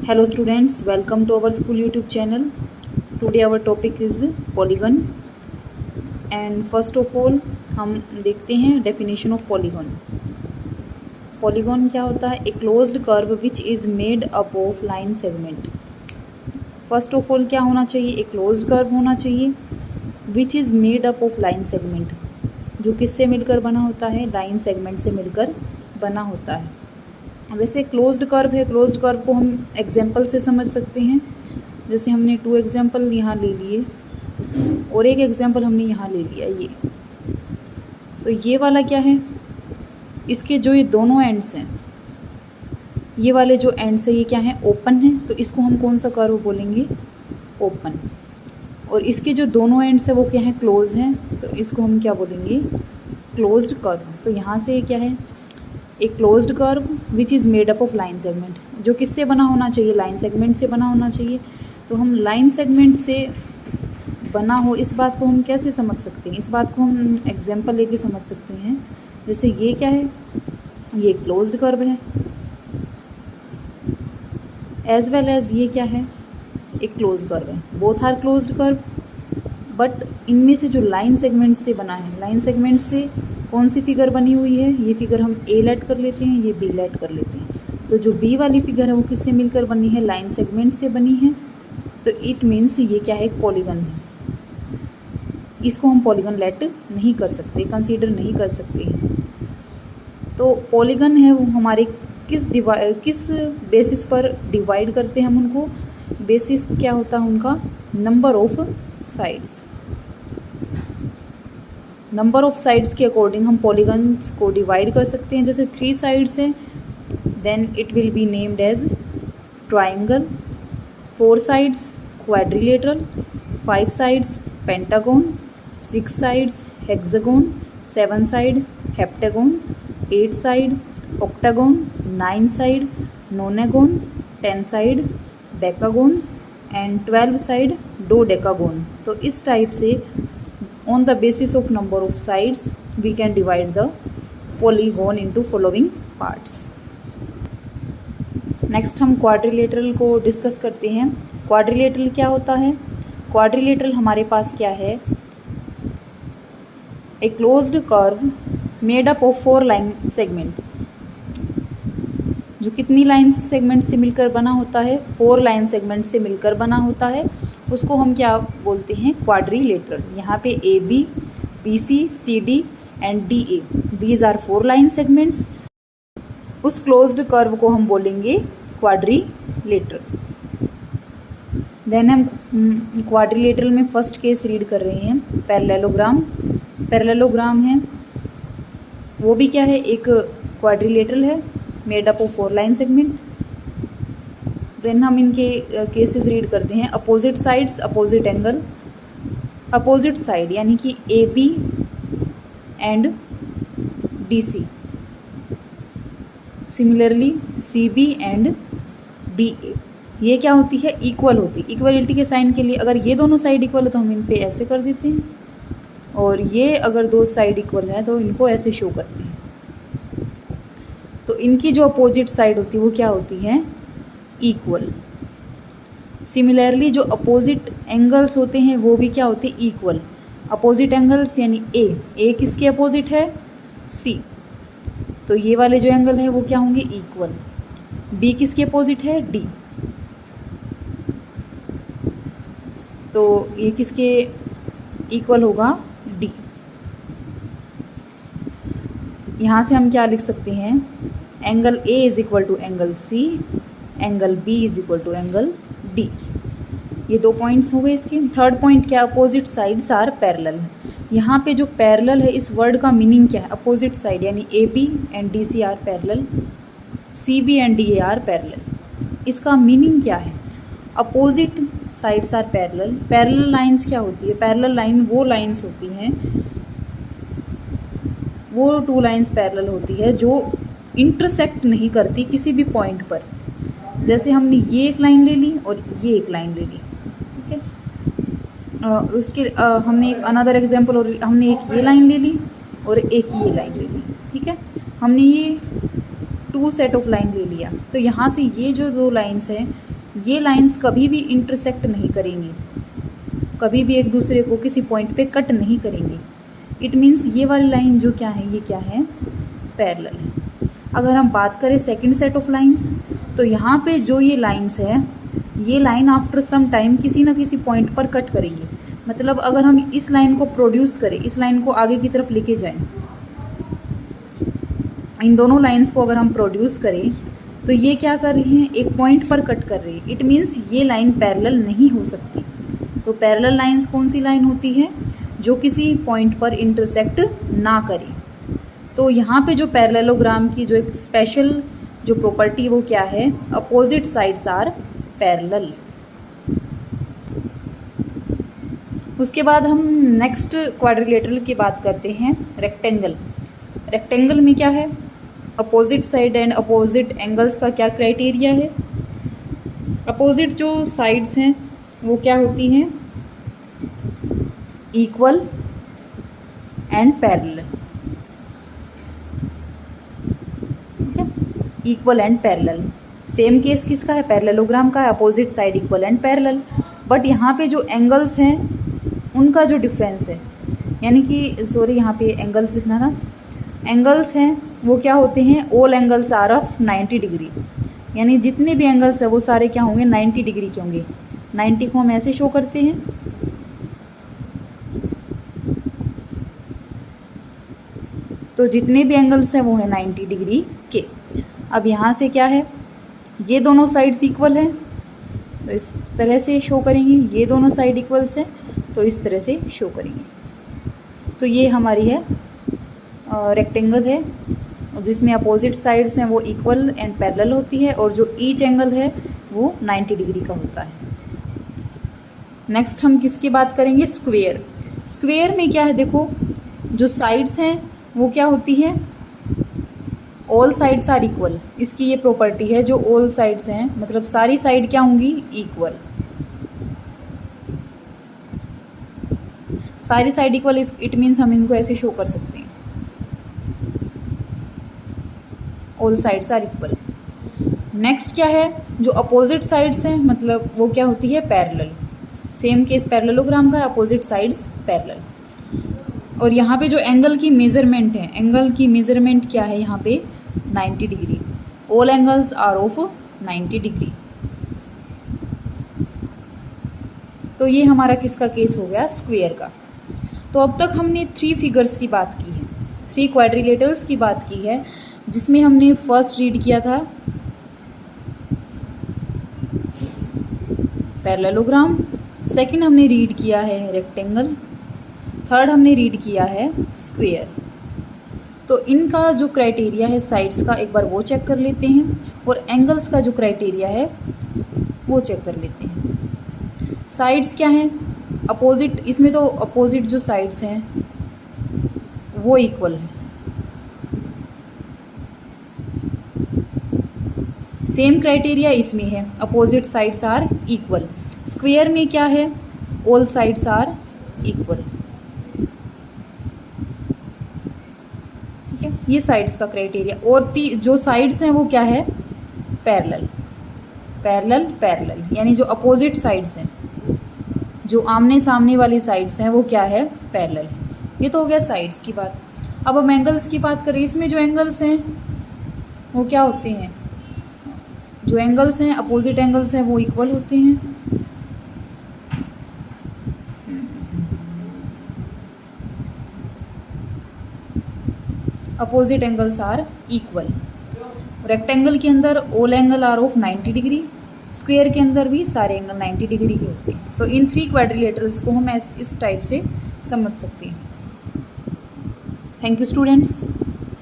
Hello students, welcome to our school YouTube channel. Today our topic is polygon and first of all हम देखते हैं definition of polygon. Polygon क्या होता है? A closed curve which is made up of line segment. First of all क्या होना चाहिए? एक closed curve होना चाहिए which is made up of line segment, जो किससे मिलकर बना होता है? लाइन सेगमेंट से मिलकर बना होता है. वैसे क्लोज्ड कर्व है, क्लोज्ड कर्व को हम एग्जाम्पल से समझ सकते हैं. जैसे हमने 2 एग्जाम्पल यहाँ ले लिए और एक एग्जाम्पल हमने यहाँ ले लिया ये. तो ये वाला क्या है? इसके जो ये दोनों एंड्स हैं, ये वाले जो एंड्स है ये क्या है? ओपन है. तो इसको हम कौन सा कर्व बोलेंगे? ओपन. और इसके जो दोनों एंड्स है वो क्या है? क्लोज हैं. तो इसको हम क्या बोलेंगे? Closed curve. तो यहाँ से क्या है? एक closed curve which is made up of line segment, जो किससे बना होना चाहिए? लाइन सेगमेंट से बना होना चाहिए. तो हम लाइन सेगमेंट से बना हो, इस बात को हम कैसे समझ सकते हैं? इस बात को हम एग्जांपल लेके समझ सकते हैं. जैसे ये क्या है? ये क्लोज्ड कर्व है, एज वेल एज ये क्या है? एक क्लोज कर्व है. Both are closed curve, but इनमें से जो लाइन सेगमेंट से बना है, लाइन सेगमेंट से कौन सी फिगर बनी हुई है? ये फिगर हम ए लेट कर लेते हैं, ये बी लेट कर लेते हैं. तो जो बी वाली फिगर है वो किससे मिलकर बनी है? लाइन सेगमेंट से बनी है. तो इट मीन्स ये क्या है? एक पॉलीगन है. इसको हम पॉलीगन लेट नहीं कर सकते, कंसीडर नहीं कर सकते. तो पॉलीगन है वो हमारे किस बेसिस पर डिवाइड करते हैं हम उनको? बेसिस क्या होता है उनका? Number of sides. Number of sides के अकॉर्डिंग हम पॉलीगन्स को डिवाइड कर सकते हैं. जैसे 3 साइड्स हैं, then it will be named as triangle. 4 sides quadrilateral. 5 sides pentagon. 6 sides hexagon. 7 side heptagon. 8 side octagon. 9 side nonagon. 10 side decagon and 12 side dodecagon. तो इस टाइप से on the basis of number of sides we can divide the polygon into following parts. Next हम quadrilateral को discuss करते हैं. Quadrilateral क्या होता है? क्वाड्रिलेटरल हमारे पास क्या है? A closed curve made up of 4 line segment, जो कितनी लाइन सेगमेंट से मिलकर बना होता है? 4 लाइन सेगमेंट से मिलकर बना होता है. उसको हम क्या बोलते हैं? क्वाड्रिलेटरल. यहाँ पे A B, B C, C D and D A, these are 4 line segments. उस क्लोज्ड कर्व को हम बोलेंगे क्वाड्रिलेटरल. देन हम क्वाड्रिलेटरल में फर्स्ट केस रीड कर रहे हैं. पैरेललोग्राम. पैरेललोग्राम है वो भी क्या है? एक क्वाड्रिलेटरल है made up of 4 line segment. Then हम इनके केसेस रीड करते हैं. Opposite sides, opposite angle. Opposite side यानी कि A B and D C. Similarly C B and D A. ये क्या होती है? इक्वल होती. इक्वलिटी के साइन के लिए अगर ये दोनों साइड इक्वल है तो हम इन पे ऐसे कर देते हैं, और ये अगर 2 साइड इक्वल है तो इनको ऐसे शो करते हैं. तो इनकी जो अपोजिट साइड होती है वो क्या होती है? इक्वल. सिमिलरली जो अपोजिट एंगल्स होते हैं वो भी क्या होते हैं? इक्वल. अपोजिट एंगल्स यानी ए किसके अपोजिट है? सी. तो ये वाले जो एंगल है वो क्या होंगे? इक्वल. बी किसके अपोजिट है? डी. तो ये किसके इक्वल होगा? डी. यहाँ से हम क्या लिख सकते हैं? Angle A is equal to angle C, angle B is equal to angle D. ये 2 पॉइंट्स हो गए इसके. थर्ड पॉइंट क्या? Opposite sides are parallel. यहाँ पे जो पैरेलल है इस वर्ड का मीनिंग क्या है? अपोजिट साइड यानी A B and D C are parallel, C B and D A are parallel. इसका मीनिंग क्या है? Opposite sides are parallel. Parallel lines क्या होती है? पैरेलल लाइन वो लाइंस होती हैं, वो 2 लाइंस पैरेलल होती है जो इंटरसेक्ट नहीं करती किसी भी पॉइंट पर. जैसे हमने ये एक लाइन ले ली और ये एक लाइन ले ली, ठीक है. उसके हमने एक अनदर एग्जांपल, और हमने एक ये लाइन ले ली और एक ये लाइन ले ली, ठीक है. हमने ये 2 सेट ऑफ लाइन ले लिया. तो यहाँ से ये जो 2 लाइंस हैं ये लाइंस कभी भी इंटरसेक्ट नहीं करेंगी, कभी भी एक दूसरे को किसी पॉइंट पे कट नहीं करेंगी। इट मीन्स ये वाली लाइन जो क्या है, ये क्या है, पैरेलल है। अगर हम बात करें सेकंड सेट ऑफ लाइंस, तो यहाँ पे जो ये लाइंस है, ये लाइन आफ्टर सम टाइम किसी ना किसी पॉइंट पर कट करेंगी। मतलब अगर हम इस लाइन को प्रोड्यूस करें, इस लाइन को आगे की तरफ लेके जाएं, इन दोनों लाइंस को अगर हम प्रोड्यूस करें, तो ये क्या कर रही हैं, एक पॉइंट पर कट कर रही है। इट मीन्स ये लाइन पैरेलल नहीं हो सकती। तो पैरेलल लाइंस कौन सी लाइन होती है, जो किसी पॉइंट पर इंटरसेक्ट ना करे। तो यहाँ पे जो पैरेललोग्राम की जो एक स्पेशल जो प्रॉपर्टी वो क्या है, अपोजिट साइड्स आर पैरेलल। उसके बाद हम नेक्स्ट क्वाड्रिलेटरल की बात करते हैं, रेक्टेंगल। रेक्टेंगल में क्या है, opposite side and opposite angles का क्या क्राइटेरिया है। अपोजिट जो साइड्स हैं वो क्या होती हैं, इक्वल एंड पैरेलल। ठीक है, equal and parallel. Same case किसका है, पैरेललोग्राम का है, opposite side equal and parallel. But यहाँ पे जो एंगल्स हैं उनका जो डिफरेंस है, यानी कि सॉरी यहाँ पे एंगल्स लिखना था, एंगल्स हैं वो क्या होते हैं, all angles are of 90 degree. यानी जितने भी एंगल्स है वो सारे क्या होंगे, 90 डिग्री के होंगे। 90 को हम ऐसे शो करते हैं, तो जितने भी एंगल्स हैं वो है 90 डिग्री के। अब यहाँ से क्या है, ये दोनों साइड्स इक्वल हैं तो इस तरह से शो करेंगे, ये दोनों साइड इक्वल्स हैं तो इस तरह से शो करेंगे। तो ये हमारी है रेक्टेंगल है, जिसमें अपोजिट साइड्स हैं वो इक्वल एंड पैरेलल होती है, और जो ईच एंगल है वो 90 डिग्री का होता है। नेक्स्ट हम किसकी बात करेंगे, स्क्वेयर। स्क्वेयर में क्या है, देखो जो साइड्स हैं वो क्या होती है, ऑल साइड्स आर इक्वल। इसकी ये प्रॉपर्टी है, जो ऑल साइड्स हैं मतलब सारी साइड क्या होंगी, इक्वल। सारी साइड इक्वल, इट मीन्स हम इनको ऐसे शो कर सकते हैं, all sides are equal. Next क्या है, जो अपोजिट साइड्स हैं मतलब वो क्या होती है, पैरेलल। सेम केस पैरेललोग्राम का, अपोजिट साइड्स पैरेलल। और यहाँ पे जो एंगल की मेजरमेंट है, एंगल की मेजरमेंट क्या है यहाँ पे, 90 degree. All angles are of 90 degree. तो ये हमारा किसका केस हो गया, स्क्वेयर का। तो अब तक हमने 3 फिगर्स की बात की है, 3 क्वाड्रिलेटरल्स की बात की है, जिसमें हमने फर्स्ट रीड किया था पैरेललोग्राम, सेकंड हमने रीड किया है रेक्टेंगल, थर्ड हमने रीड किया है स्क्वेयर। तो इनका जो क्राइटेरिया है साइड्स का, एक बार वो चेक कर लेते हैं, और एंगल्स का जो क्राइटेरिया है वो चेक कर लेते हैं। साइड्स क्या हैं, अपोजिट, इसमें तो अपोजिट जो साइड्स हैं वो इक्वल है। सेम क्राइटेरिया इसमें है, opposite sides are equal. Square में क्या है, ऑल साइड्स आर इक्वल। ठीक है, ये साइड्स का क्राइटेरिया। और जो साइड्स हैं वो क्या है, पैरेलल। पैरेलल पैरेलल यानी जो अपोजिट साइड्स हैं, जो आमने सामने वाली साइड्स हैं वो क्या है, पैरेलल है। ये तो हो गया साइड्स की बात। अब हम एंगल्स की बात करें, इसमें जो एंगल्स हैं वो क्या होते हैं, जो एंगल्स हैं अपोजिट एंगल्स हैं वो इक्वल होते हैं। Opposite angles are equal. Rectangle के अंदर all angle are of 90 degree, square के अंदर भी सारे एंगल 90 डिग्री के होते हैं। तो इन 3 क्वाड्रिलेटरल्स को हम इस टाइप से समझ सकते हैं। Thank you students.